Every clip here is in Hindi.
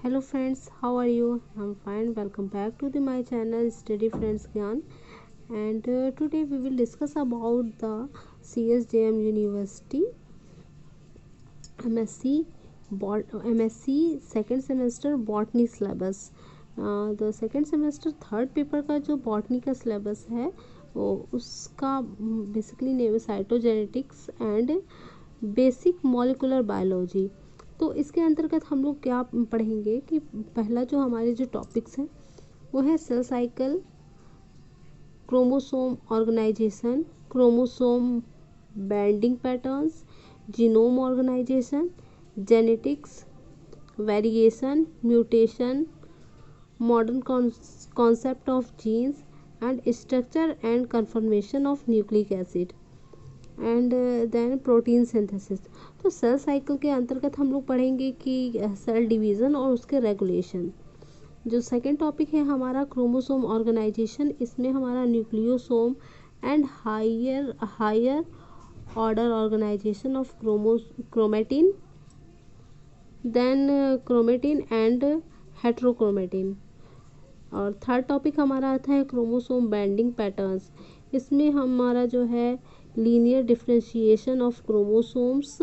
Hello friends, how are you? I'm fine. Welcome back to my channel Study Friends Gyan. And today we will discuss about the CSJM University MSc MSc second semester botany syllabus. The second semester third paper का जो बॉटनी का सिलेबस है वो उसका बेसिकली नेम है cytogenetics and basic molecular biology. तो इसके अंतर्गत हम लोग क्या पढ़ेंगे कि पहला जो हमारे जो टॉपिक्स हैं वो है cell cycle, chromosome organisation, chromosome binding patterns, genome organisation, genetics, variation, mutation, modern concept of genes and structure and conformation of nucleic acid and then protein synthesis. तो सेल साइकिल के अंतर्गत हम लोग पढ़ेंगे कि सेल डिवीज़न और उसके रेगुलेशन। जो सेकेंड टॉपिक है हमारा क्रोमोसोम ऑर्गेनाइजेशन, इसमें हमारा nucleosome and higher order organisation of chromatin, then chromatin and heterochromatin. और थर्ड टॉपिक हमारा आता है क्रोमोसोम बाइंडिंग पैटर्न्स, इसमें हमारा जो है linear differentiation of chromosomes,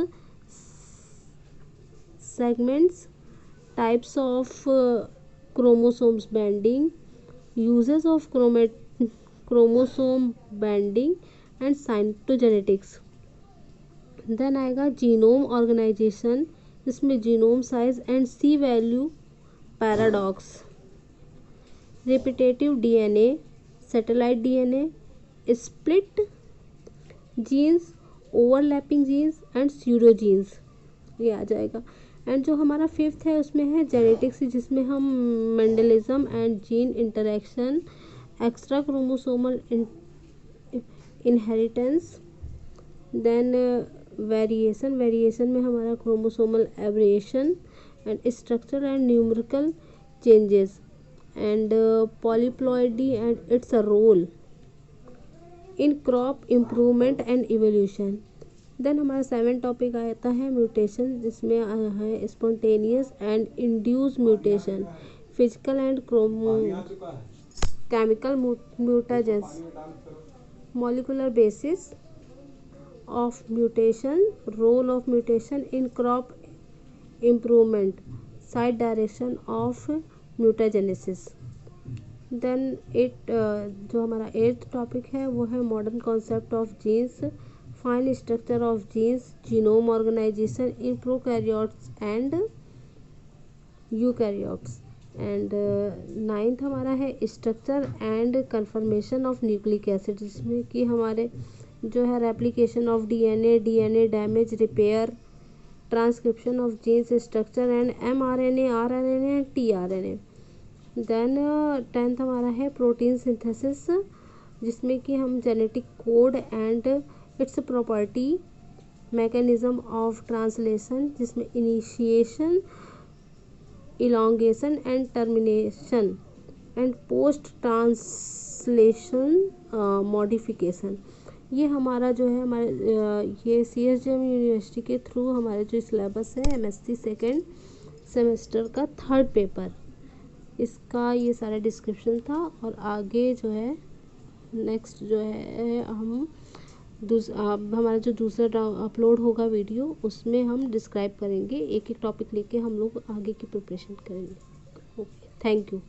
segments, types of chromosomes bending, uses of chromosome bending and cytogenetics। Then आएगा जीनोम ऑर्गेनाइजेशन, इसमें genome size and C value paradox, repetitive DNA, satellite DNA, split genes, overlapping genes and pseudo genes, ये आ जाएगा। एंड जो हमारा फिफ्थ है उसमें है जेनेटिक्स, जिसमें हम Mendelism and gene interaction, extra chromosomal inheritance, then variation में हमारा chromosomal aberration and structure and numerical changes and polyploidy and its a role in crop improvement and evolution. Then हमारा सेवन टॉपिक आता है म्यूटेशन, जिसमें है spontaneous and induce mutation, physical and chemical mutagens, molecular basis of mutation, role of mutation in crop improvement, side direction of mutagenesis. Then जो हमारा एट्थ टॉपिक है वो है modern concept of genes, fine structure of genes, genome organisation in prokaryotes and eukaryotes. And ninth हमारा है structure and conformation of nucleic acid, जिसमें कि हमारे जो है replication of DNA damage repair, transcription of genes structure and mRNA, RNA and tRNA. Then tenth हमारा है प्रोटीन सिंथेसिस, जिसमें कि हम genetic code and its property, mechanism of translation, जिसमें initiation, elongation and termination and post translation modification. ये हमारा जो है ये CSJM यूनिवर्सिटी के थ्रू हमारे जो सिलेबस है MSc सेकेंड सेमेस्टर का थर्ड पेपर, इसका ये सारा डिस्क्रिप्शन था। और आगे जो है नेक्स्ट जो है हम हमारा जो दूसरा अपलोड होगा वीडियो, उसमें हम डिस्क्राइब करेंगे, एक एक टॉपिक लेके हम लोग आगे की प्रिपरेशन करेंगे। Okay, thank you.